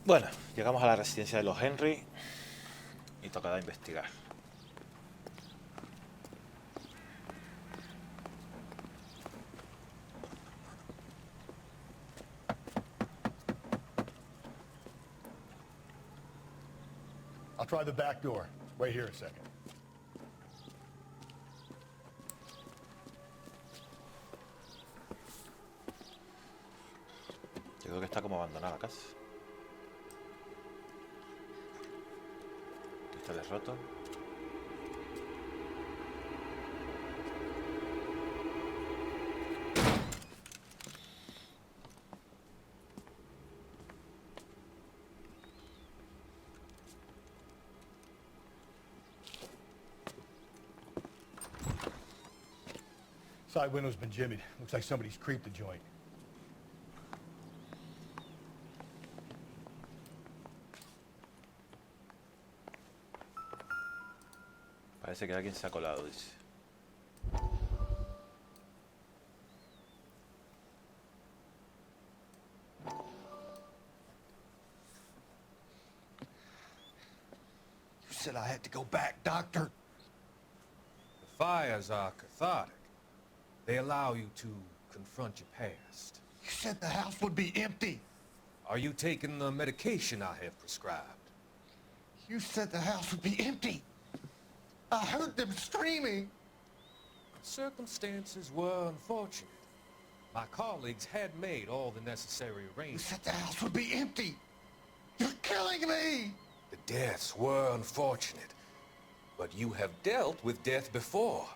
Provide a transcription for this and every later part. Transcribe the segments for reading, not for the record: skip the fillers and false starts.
Bueno, llegamos a la residencia de los Henry y tocará investigar. I'll try the back door. Wait here a second. Yo creo que está como abandonada casi. Cristales rotos. Side window's been jimmied. Looks like somebody's creeped the joint. Parece que alguien se ha colado, dice. You said I had to go back, Doctor. The fires are cathartic. They allow you to confront your past. You said the house would be empty. Are you taking the medication I have prescribed? You said the house would be empty. I heard them screaming. Circumstances were unfortunate. My colleagues had made all the necessary You arrangements. said the house would be empty. You're killing me. The deaths were unfortunate, but you have dealt with death before.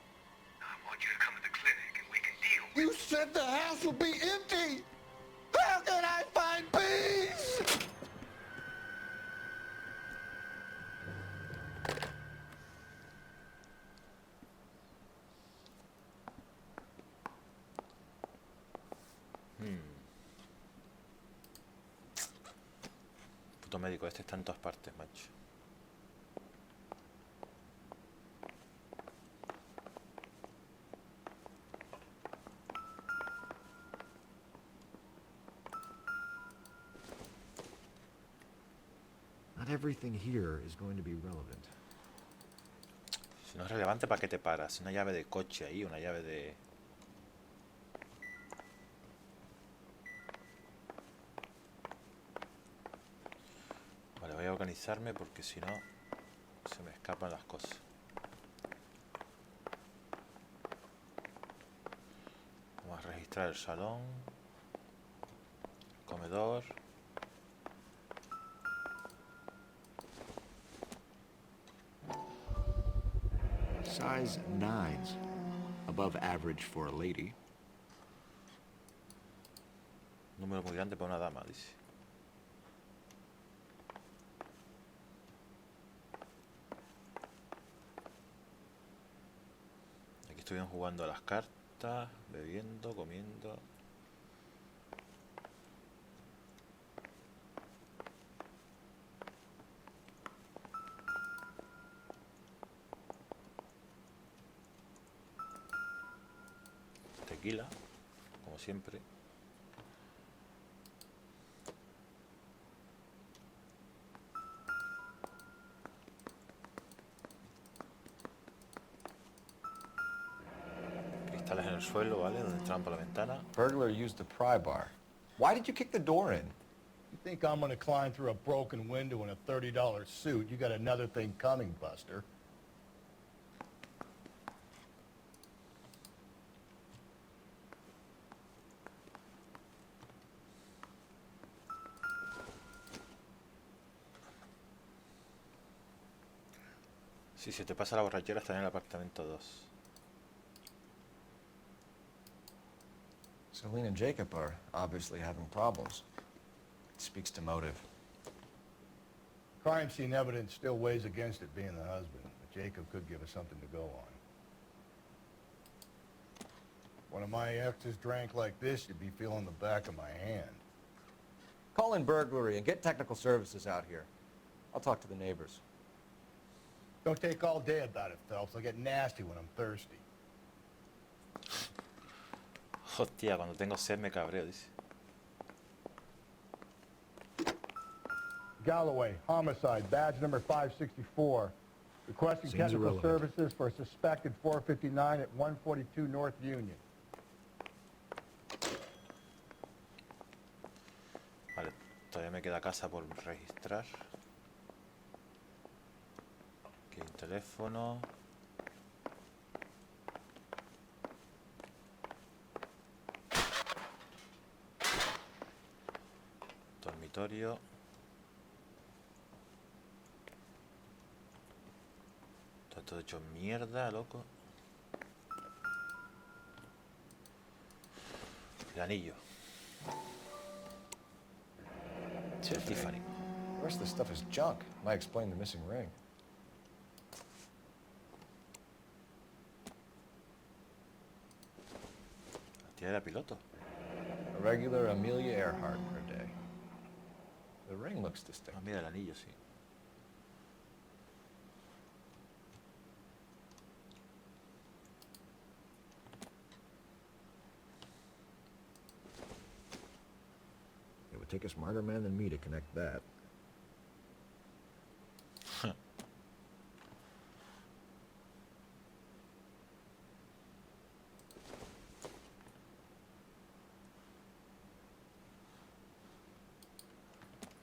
I want you to come to the clinic and we can deal. You said the house would be empty. How can I find peace? Puto médico, este está en todas partes, macho. Not everything here is going to be relevant. Si no es relevante, ¿para qué te paras? Una llave de coche ahí, una llave de... Vale, voy a organizarme porque si no se me escapan las cosas. Vamos a registrar el salón, el comedor. Size 9s. Above average for a lady. Número muy grande para una dama, dice. Aquí estuvieron jugando a las cartas, bebiendo, comiendo. Tequila, como siempre. Cristales en el suelo, ¿vale? Donde entraban por la ventana. Burglar used the pry bar. Why did you kick the door in? You think I'm gonna climb through a broken window in a $30 suit? You got another thing coming, Buster. Si se te pasa la borrachera, está en el apartamento 2. Celine and Jacob are obviously having problems. It speaks to motive. Crime scene evidence still weighs against it being the husband, but Jacob could give us something to go on. One of my exes drank like this, you'd be feeling the back of my hand. Call in burglary and get technical services out here. I'll talk to the neighbors. Don't take all day about it, Phelps. I'll get nasty when I'm thirsty. Hostia, cuando tengo sed me cabreo, dice. Galloway, homicide, badge number 564. Requesting Seems technical irrelevant. services for a suspected 459 at 142 North Union. Vale, todavía me queda casa por registrar. Aquí hay un teléfono. Dormitorio. Está todo hecho mierda, loco. El anillo. Tiffany. The rest of this stuff is junk. Might explain the missing ring. La tía era piloto. A regular Amelia Earhart per day. The ring looks Ah, distinct. mira el anillo, sí. It would take a smarter man than me to connect that.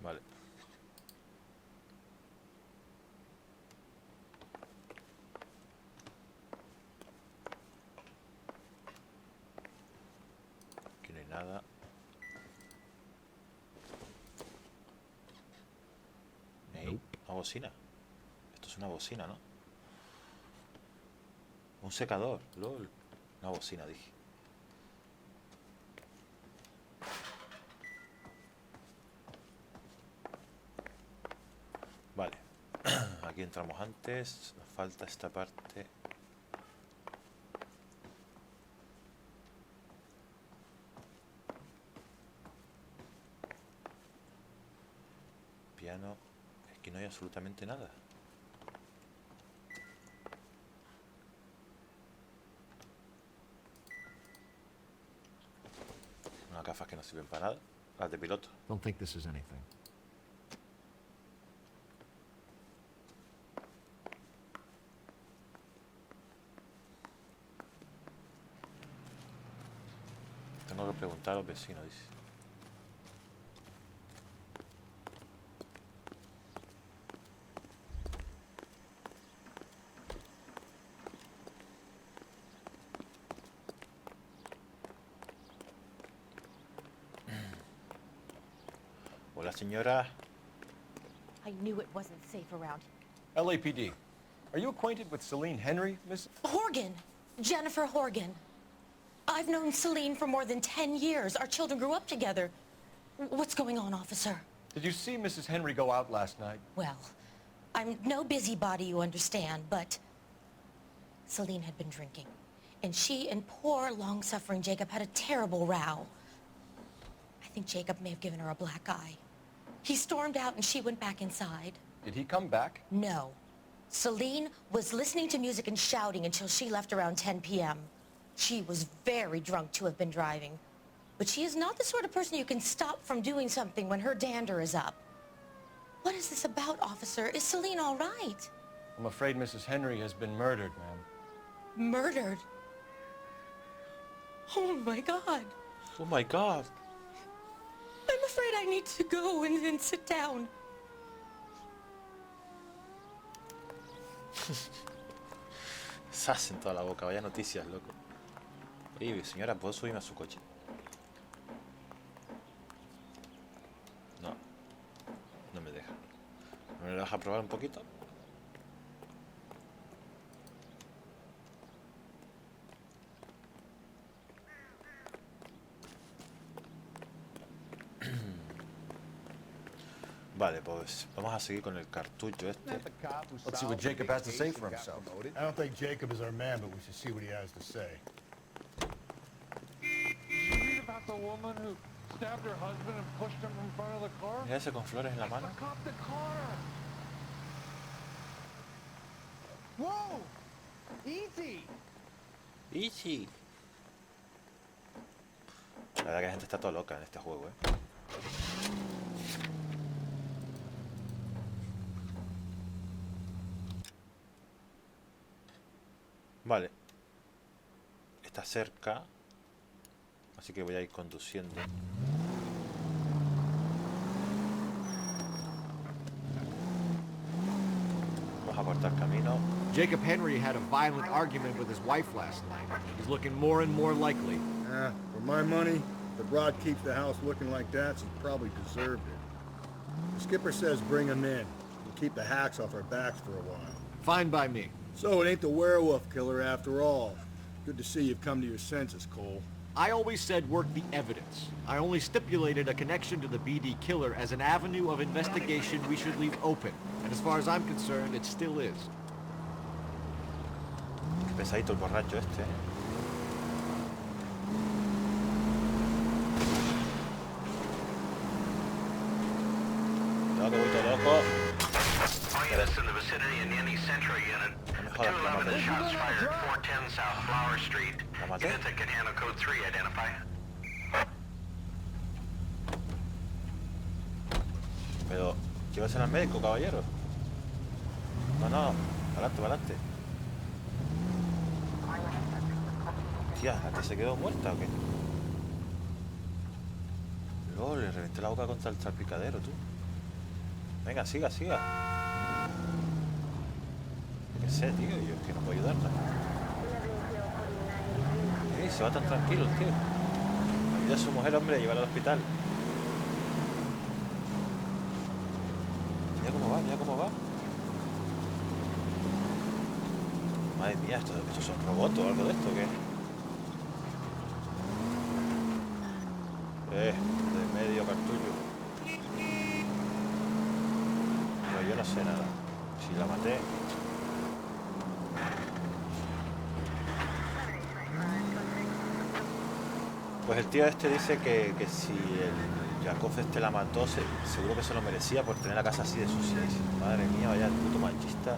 Vale. Aquí no hay nada. Ey, Nope. una bocina. Esto es una bocina, ¿no? Un secador, lol. Una bocina, dije. Vale. Aquí entramos antes. Nos falta esta parte. Piano. Aquí no hay absolutamente nada. Unas gafas que no sirven para nada. Las de piloto. Don't think this is anything. Tengo que preguntar a los vecinos, dice. Hola, señora. I knew it wasn't safe around LAPD. Are you acquainted with Celine Henry, Miss? Horgan! Jennifer Horgan. I've known Celine for more than 10 years. Our children grew up together. What's going on, officer? Did you see Mrs. Henry go out last night? Well, I'm no busybody, you understand, but Celine had been drinking. And she and poor, long-suffering Jacob had a terrible row. I think Jacob may have given her a black eye. He stormed out and she went back inside. Did he come back? No. Celine was listening to music and shouting until she left around 10 p.m. She was very drunk to have been driving. But she is not the sort of person you can stop from doing something when her dander is up. What is this about, officer? Is Celine all right? I'm afraid Mrs. Henry has been murdered, ma'am. Murdered? Oh, my God. Oh my god. I'm afraid I need to go and sit down. Sas en toda la boca, vaya noticias, loco. Oye, señora, ¿puedo subirme a su coche? No. No me deja. ¿No me lo deja probar un poquito? Vale, pues vamos a seguir con el cartucho este. Let's see what Jacob has to say for himself. I don't think Jacob is our man, but we should see what he has to say. Did you read about the woman who stabbed her husband and pushed him in front of the car? Mira ese con flores en la mano. The cop the car! Whoa! Easy! Easy. La verdad que la gente está toda loca en este juego, ¿eh? Vale. Está cerca. Así que voy a ir conduciendo. Vamos a cortar camino. Jacob Henry had a violent argument with his wife last night. He's looking more and more likely. For my money, if the broad keeps the house looking like that, she probably deserved it. The skipper says bring him in. We'll keep the hacks off our backs for a while. Fine by me. So it ain't the werewolf killer after all. Good to see you've come to your senses, Cole. I always said work the evidence. I only stipulated a connection to the BD killer as an avenue of investigation we should leave open. And as far as I'm concerned, it still is. Qué pesadito el borracho este, ¿eh? Cuidado que voy todo loco. All units in the vicinity in any Central unit. No me jodas, la 211 maté. shots fired 410 South Flower Street. ¿La maté? Units that can handle code 3 identify. Pero, llévase al médico, caballero. No, no, adelante, adelante. Tía, ¿la que se quedó muerta o qué? Luego le reventé la boca contra el salpicadero, tú. Venga, siga, siga. Yo qué sé, tío, yo es que no puedo ayudarla. Se va tan tranquilo el tío. Ayuda a su mujer, hombre, a llevarla al hospital. Mira cómo va, mira cómo va. Madre mía, ¿estos son robots o algo de esto o qué? De medio cartullo. Pero yo no sé nada. Si la maté. Pues el tío este dice que si el Yakov este la mató, seguro que se lo merecía por tener la casa así de sucia. Dice, madre mía, vaya puto machista.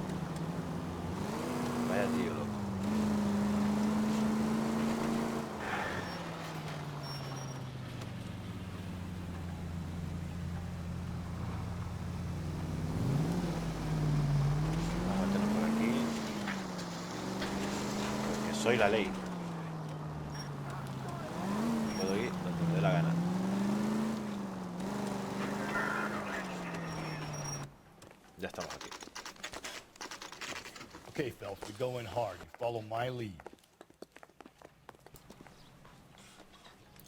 Vaya tío loco. Vamos a meternos por aquí. Porque soy la ley. Puedo ir donde me dé la gana. Ya estamos aquí. Okay, Phelps, we go in hard. You follow my lead.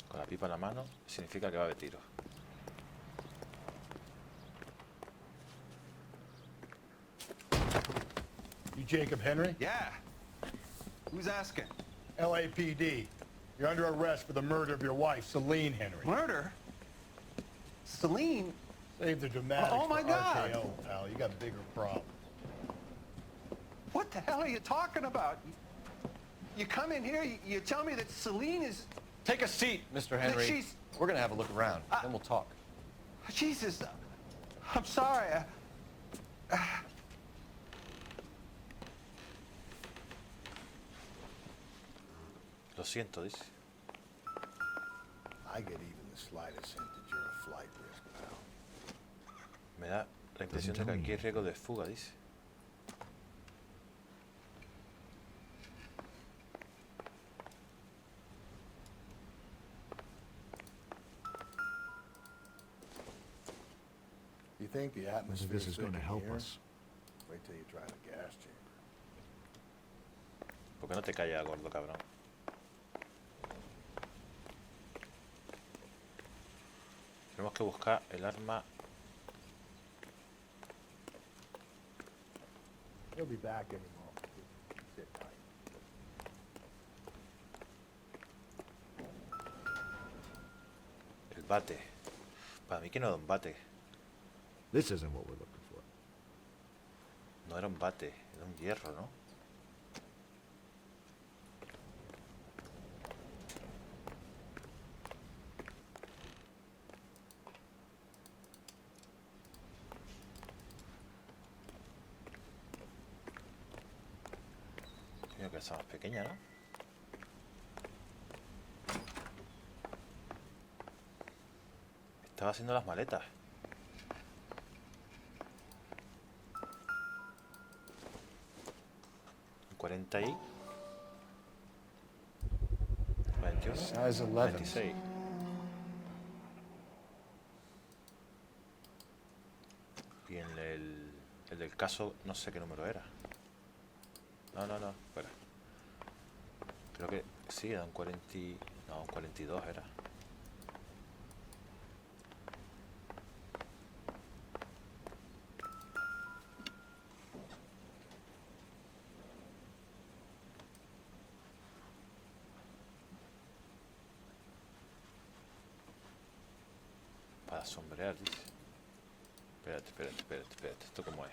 Con la pipa en la mano significa que va de tiro. You Jacob Henry? Yeah. Who's asking? LAPD. You're under arrest for the murder of your wife, Celine Henry. Murder? Celine? Save the dramatics Oh, my for God. RKO, pal. You got bigger problems. What the hell are you talking about? You come in here, you tell me that Celine is... Take a seat, Mr. Henry. she's- We're gonna have a look around, then we'll talk. Jesus, I'm sorry. Lo siento, dice. I get even the slightest hint that you're a flight risk, pal. Me da la impresión de que aquí hay riesgo de fuga, dice. You think the I atmosphere think this is going to help here? us. Wait till you try the gas chamber. ¿Por qué no te callas, gordo cabrón? Tenemos que buscar el arma. He'll be back any moment. Sit tight. El bate. Para mí que no era un bate. This isn't what we're looking for. No era un bate, era un hierro, ¿no? Creo que esa más pequeña, ¿no? Estaba haciendo las maletas. ¿40 y? ¿qué hora? Size 11. 26. Y en el del caso no sé qué número era. No, espera. Creo que sí, era un 40... No, un 42 era. Para sombrear, dice. Espérate. ¿Esto cómo es?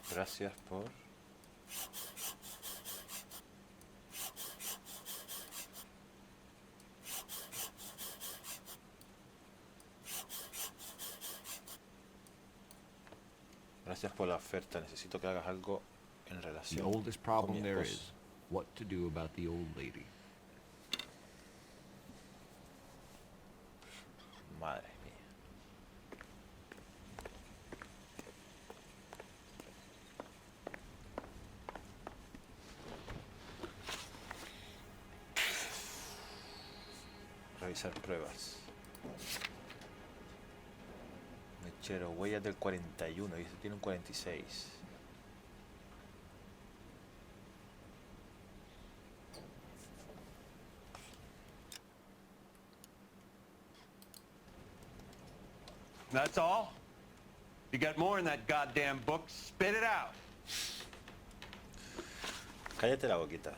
Gracias por... Gracias por la oferta. Necesito que hagas algo en The relación oldest con mi problem there esposo. is what to do about the old lady. Madre mía. Revisar pruebas. Mechero, huellas del 41. Y este tiene un 46. That's all? You got more in that goddamn book, spit it out. Cállate la boquita.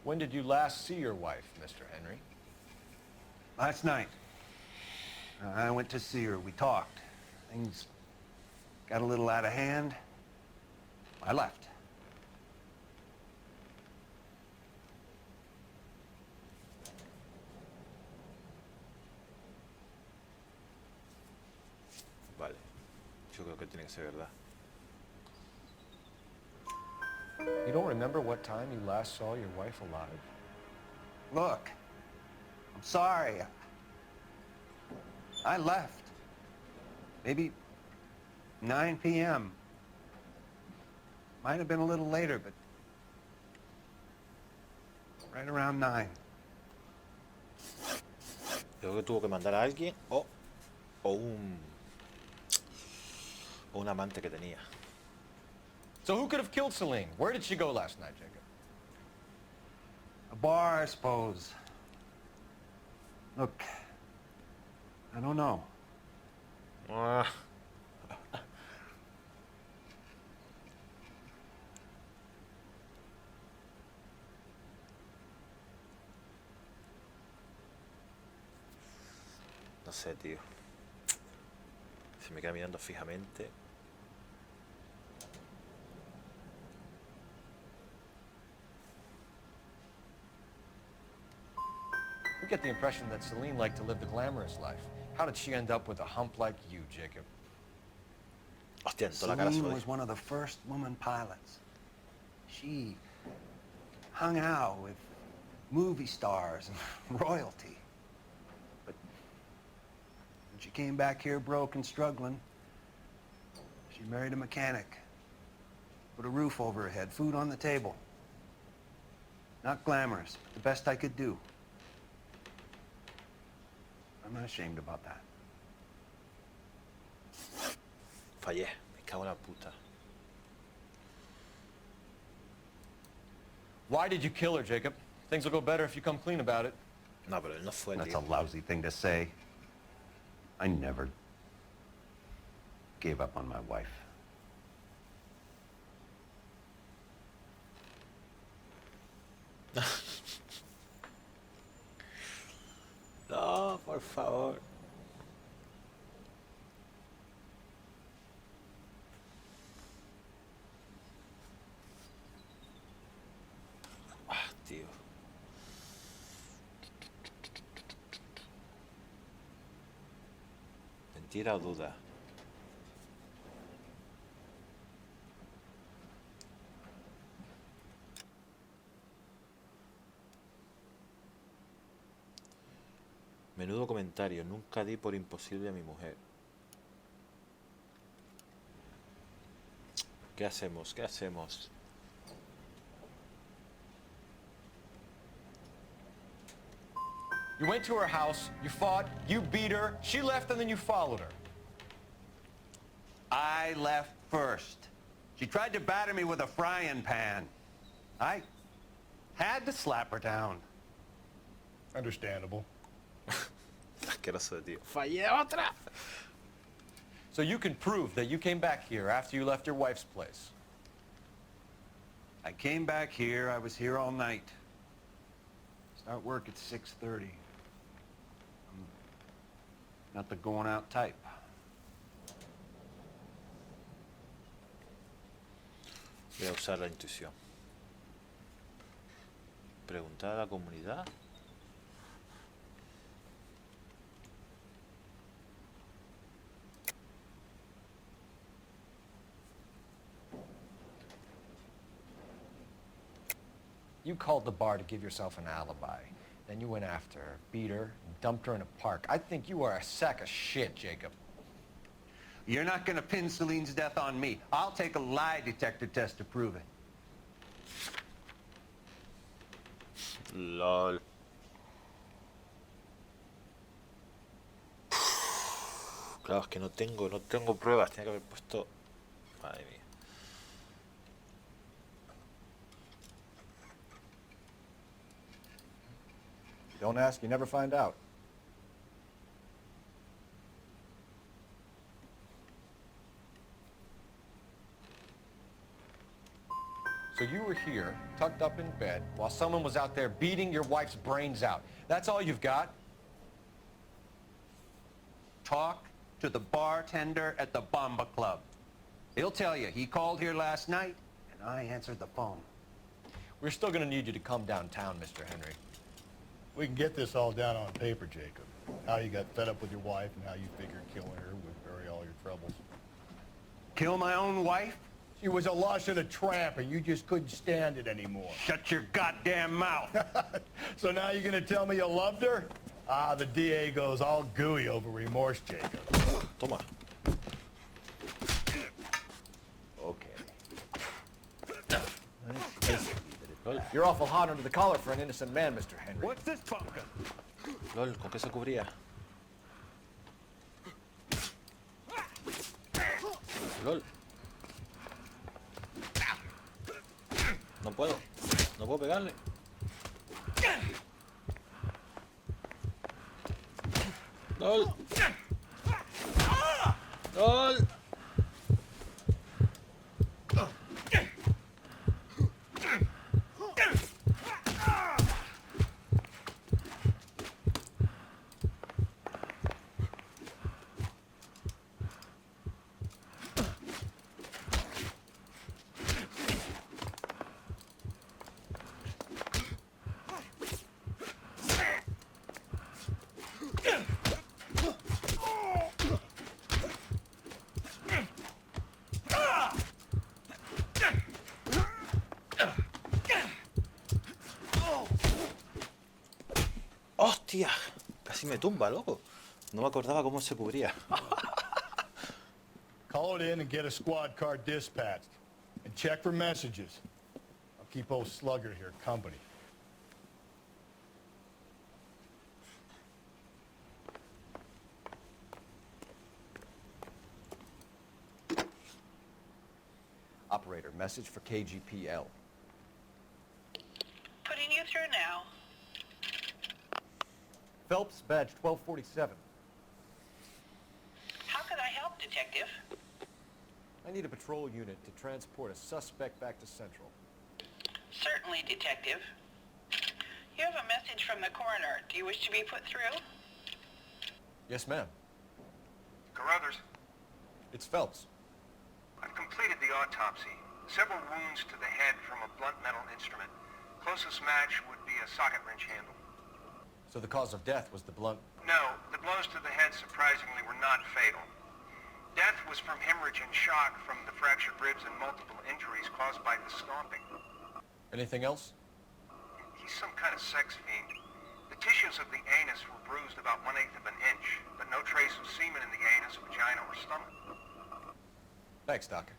When did you last see your wife, Mr. Henry? Last night, I went to see her. We talked. Things got a little out of hand. I left. Vale. Yo creo que tiene que ser verdad. You don't remember what time you last saw your wife alive? Look, I'm sorry. I left. Maybe 9 p.m. Might have been a little later, but right around 9. Yo creo que tuvo que mandar a alguien o un amante que tenía. So who could have killed Celine? Where did she go last night, Jacob? A bar, I suppose. Look, I don't know. Ah. No sé, tío. Se me queda mirando fijamente. We get the impression that Celine liked to live the glamorous life. How did she end up with a hump like you, Jacob? Hostia, en toda la cara se Celine lo was dijo. one of the first woman pilots. She hung out with movie stars and royalty. But when she came back here broke and struggling, she married a mechanic. Put a roof over her head, food on the table. Not glamorous, but the best I could do. I'm not ashamed about that. Fallé, me cago en la puta. Why did you kill her, Jacob? Things will go better if you come clean about it. No, pero él no fue el That's a tío. lousy thing to say. I never gave up on my wife. No, por favor. Ah, tío. Mentira o duda. Menudo comentario. Nunca di por imposible a mi mujer. ¿Qué hacemos? ¿Qué hacemos? You went to her house, you fought, you beat her, she left, and then you followed her. I left first. She tried to batter me with a frying pan. I had to slap her down. Understandable. Asqueroso de tío. Fallé otra! So you can prove that you came back here after you left your wife's place. I came back here. I was here all night. Start work at 6:30. I'm not the going out type. Voy a usar la intuición. Preguntar a la comunidad. You called the bar to give yourself an alibi. Then you went after her, beat her, and dumped her in a park. I think you are a sack of shit, Jacob. You're not going to pin Celine's death on me. I'll take a lie detector test to prove it. LOL. Claro, es que no tengo pruebas. Tenía que haber puesto... Madre mía. Don't ask, you never find out. So you were here, tucked up in bed, while someone was out there beating your wife's brains out. That's all you've got? Talk to the bartender at the Bomba Club. He'll tell you he called here last night, and I answered the phone. We're still gonna need you to come downtown, Mr. Henry. We can get this all down on paper, Jacob. How you got fed up with your wife and how you figured killing her would bury all your troubles. Kill my own wife? She was a lush and a tramp, and you just couldn't stand it anymore. Shut your goddamn mouth. So now you're gonna tell me you loved her? Ah, the DA goes all gooey over remorse, Jacob. Toma. Okay. You're awful hot under the collar for an innocent man, Mr. Henry. What's this pumpkin? LOL, ¿con qué se cubría? LOL. No puedo pegarle. LOL. LOL. ¡Hostia! Casi me tumba, loco. No me acordaba cómo se cubría. Call it in and get a squad car dispatched. And check for messages. I'll keep old Slugger here company. Operator, message for KGPL. Putting you through now. Phelps, badge 1247. How can I help, Detective? I need a patrol unit to transport a suspect back to Central. Certainly, Detective. You have a message from the coroner. Do you wish to be put through? Yes, ma'am. Carruthers, It's Phelps. I've completed the autopsy. Several wounds to the head from a blunt metal instrument. Closest match would be a socket wrench handle. So the cause of death was the blunt... No, the blows to the head surprisingly were not fatal. Death was from hemorrhage and shock from the fractured ribs and multiple injuries caused by the stomping. Anything else? He's some kind of sex fiend. The tissues of the anus were bruised about 1/8 of an inch, but no trace of semen in the anus, vagina, or stomach. Thanks, Doc.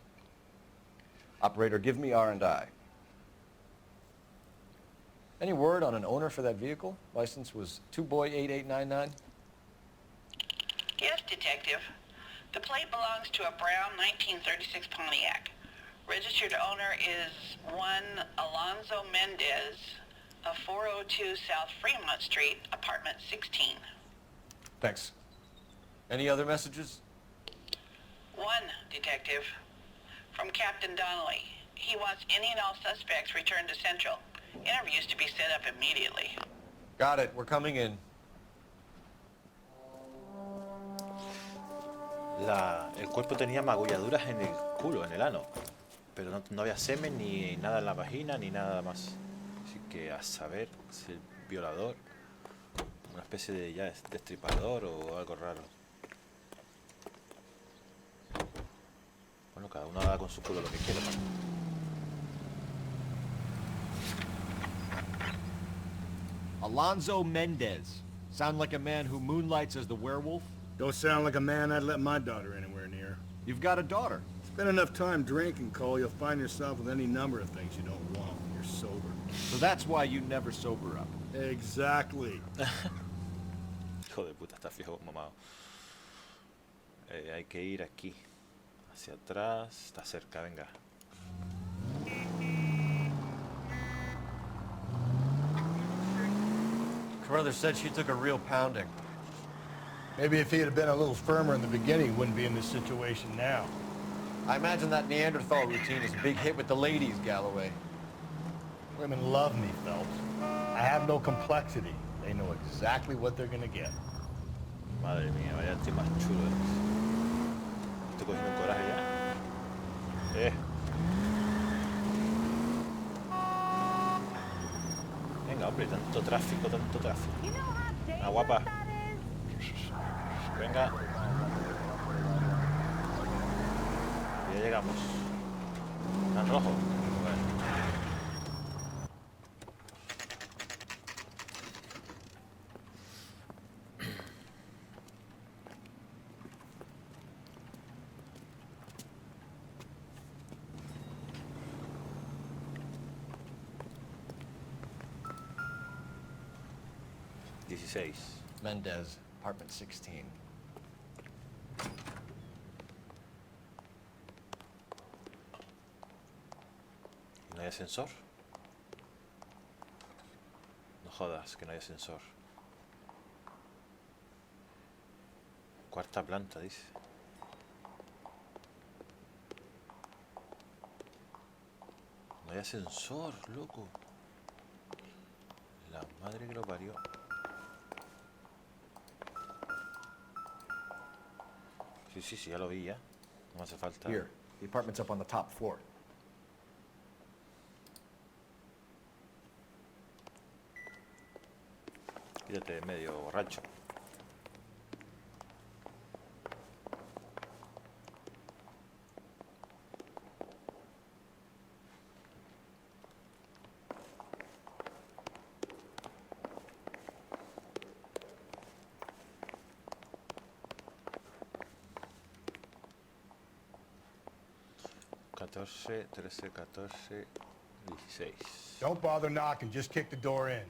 Operator, give me R&I. Any word on an owner for that vehicle? License was 2boy8899. Yes, Detective. The plate belongs to a brown 1936 Pontiac. Registered owner is one Alonzo Mendez of 402 South Fremont Street, apartment 16. Thanks. Any other messages? One, Detective. From Captain Donnelly. He wants any and all suspects returned to Central. Interviews to be set up immediately. Got it. We're coming in. El cuerpo tenía magulladuras en el culo, en el ano. Pero no había semen ni nada en la vagina ni nada más. Así que a saber si el violador, una especie de ya destripador o algo raro. Bueno, cada uno haga con su culo lo que quiera. Alonzo Mendez. Sound like a man who moonlights as the werewolf? Don't sound like a man I'd let my daughter anywhere near. You've got a daughter. Spend enough time drinking, Cole, you'll find yourself with any number of things you don't want when you're sober. So that's why you never sober up. Exactly. Hijo de puta, está fijo mamado. Hay que ir aquí. Hacia atrás. Está cerca, venga. Carruthers said she took a real pounding. Maybe if he had been a little firmer in the beginning, wouldn't be in this situation now. I imagine that Neanderthal routine is a big hit with the ladies, Galloway. Women love me, Phelps. I have no complexity. They know exactly what they're gonna get. Madre mía, vaya tío más chulo eres. Estoy cogiendo un coraje ya. Venga, hombre, tanto tráfico, tanto tráfico. Ah, guapa. Venga. Ya llegamos. ¿Está en rojo? Bueno. Mendez, apartment 16. ¿No hay ascensor? No jodas, que no hay ascensor. Cuarta planta, dice. No hay ascensor, loco. La madre que lo parió. Sí, ya lo vi ya. No me hace falta. Here, the apartment's up on the top floor. Quítate medio borracho. Catorce, 13, 14, 16. Don't bother knocking, just kick the door in.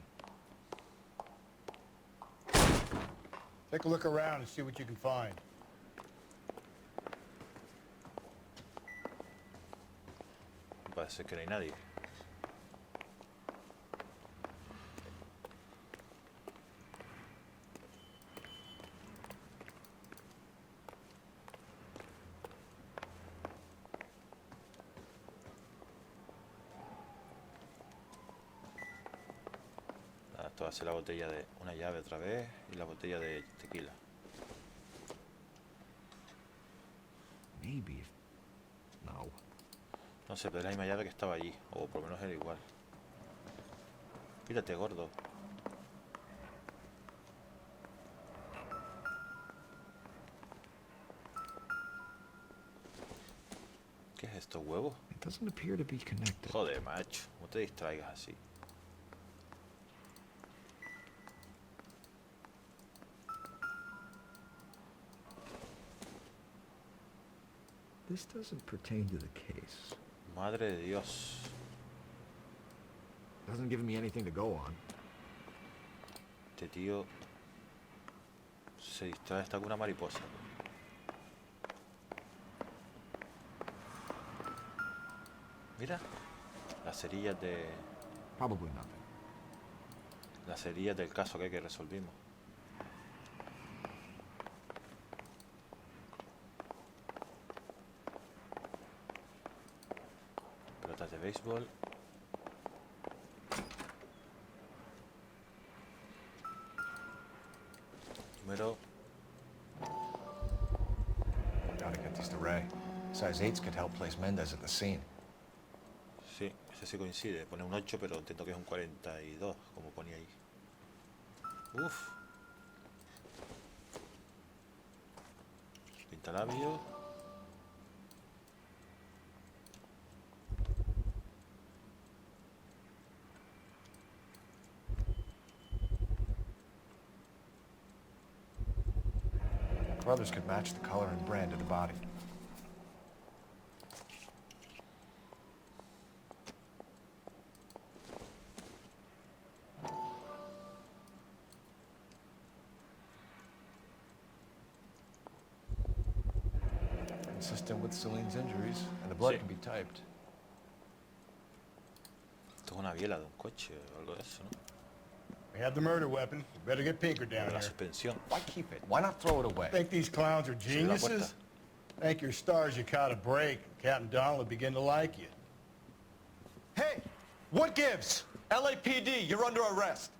Take a look around and see what you can find. Parece que no hay nadie. Esto va a ser la botella de una llave otra vez y la botella de tequila. Maybe. No. No sé, pero es la misma llave que estaba allí, o por lo menos era igual. Quítate, gordo. estos huevos? It doesn't appear to be connected. Joder, macho. No te distraigas así. This doesn't pertain to the case. Madre de Dios. Doesn't give me anything to go on. Este tío se distrae, está con una mariposa. Mira, las cerillas de... Probably nothing. Las cerillas del caso que resolvimos. Pelotas de béisbol. Número... Gotta get these to Ray. Size 8s could help place Mendez at the scene. Sí, ese sí coincide. Pone un 8, pero entiendo que es un 42, como ponía ahí. Uf. Pintalabios. Brothers could match the color and brand of the body. Consistent with Celine's injuries, and the blood Sí. can be typed. Esto es una biela de un coche o algo de eso, ¿no? We have the murder weapon. We better get Pinker down De la here. suspensión. Why keep it? Why not throw it away? Think these clowns are Se abre la puerta. geniuses? Thank your stars you caught a break. Captain Donald will begin to like you. Hey! What gives? LAPD, you're under arrest.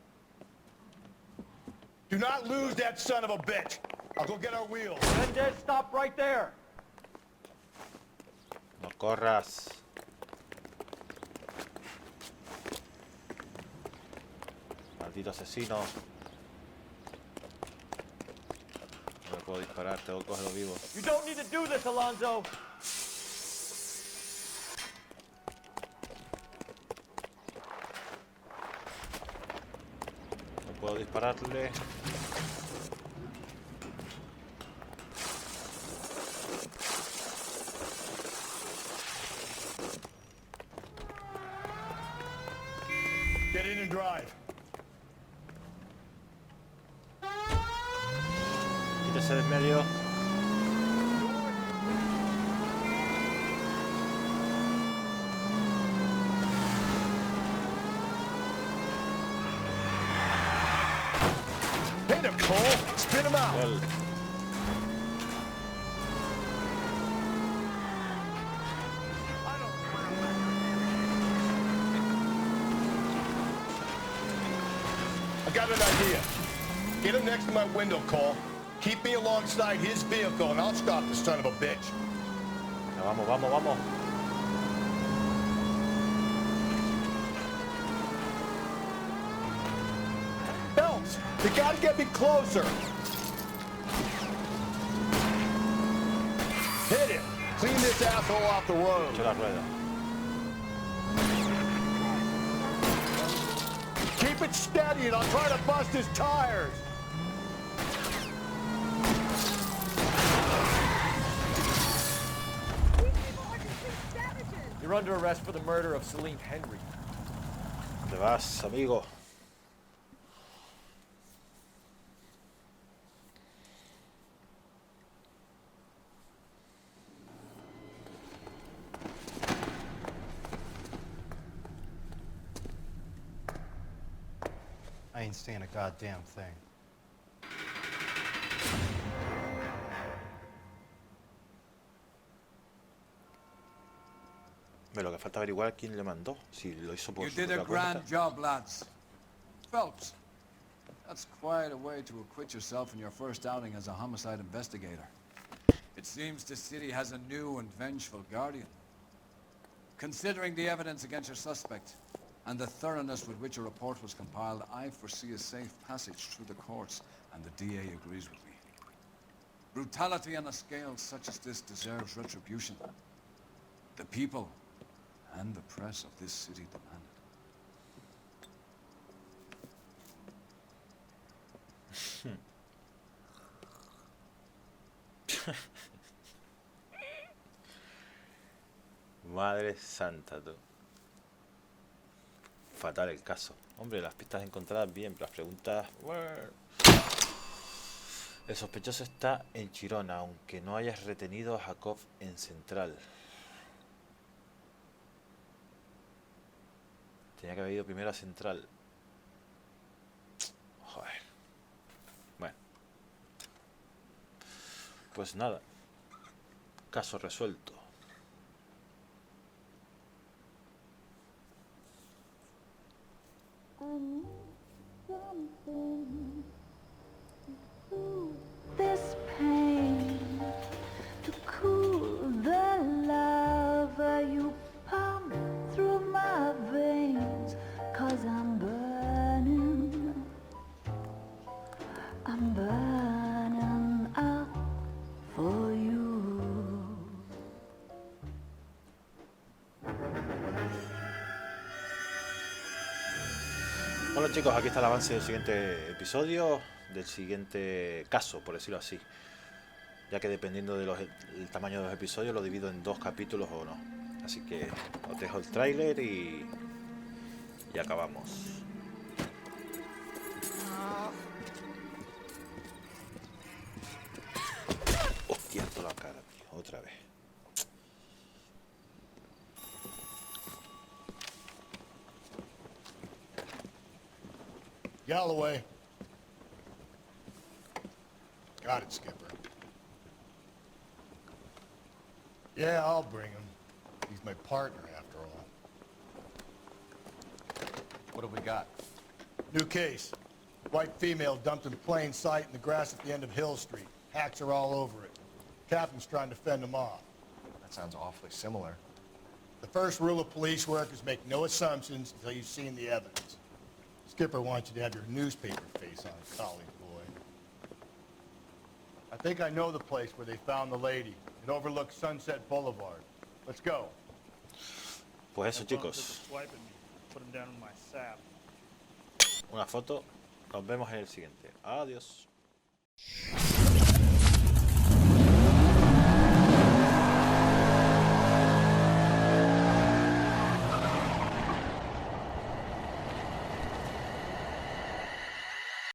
Do not lose that son of a bitch. I'll go get our wheels. Mendez, stop right there! No corras. Maldito asesino. No le puedo disparar, tengo que cogerlo vivo. You don't need to do this, Alonzo! No puedo dispararle. Get in and drive. Quítese de en medio. Hit him, Cole. Spin him out. Gol. I got an idea. Get him next to my window, Cole. Keep me alongside his vehicle, and I'll stop the son of a bitch. Ya, vamos, vamos, vamos. Phelps, you gotta get me closer. Hit him. Clean this asshole off the road. Echo la rueda. Keep it steady, and I'll try to bust his tires. You're under arrest for the murder of Celine Henry. ¿Dónde vas, amigo? I ain't saying a goddamn thing. Lo que falta averiguar quién le mandó. Si lo hizo por You su did a propia grand cuenta. job, lads. Phelps, that's quite a way to acquit yourself in your first outing as a homicide investigator. It seems the city has a new and vengeful guardian. Considering the evidence against your suspect, and the thoroughness with which a report was compiled, I foresee a safe passage through the courts, and the DA agrees with me. Brutality on a scale such as this deserves retribution. The people and the press of this city demand it. Madre santa, tú. Fatal el caso. Hombre, las pistas encontradas bien, pero las preguntas... El sospechoso está en Chirona, aunque no hayas retenido a Jacob en Central. Tenía que haber ido primero a Central. Joder. Bueno. Pues nada. Caso resuelto. This pain to cool the lava you pump through my veins, 'cause I'm burning up for you. Bueno chicos, aquí está el avance del siguiente episodio, del siguiente caso, por decirlo así. Ya que dependiendo del tamaño de los episodios lo divido en 2 capítulos o no. Así que os dejo el tráiler y acabamos. Hostia, toda la cara, tío, otra vez. Galloway. Got it, Skipper. Yeah, I'll bring him. He's my partner, after all. What have we got? New case. White female dumped in plain sight in the grass at the end of Hill Street. Hacks are all over it. Captain's trying to fend them off. That sounds awfully similar. The first rule of police work is make no assumptions until you've seen the evidence. Skipper wants you to have your newspaper face on, collie boy. I think I know the place where they found the lady. It overlooks Sunset Boulevard. Let's go. Pues eso chicos. Una foto. Nos vemos en el siguiente. Adiós.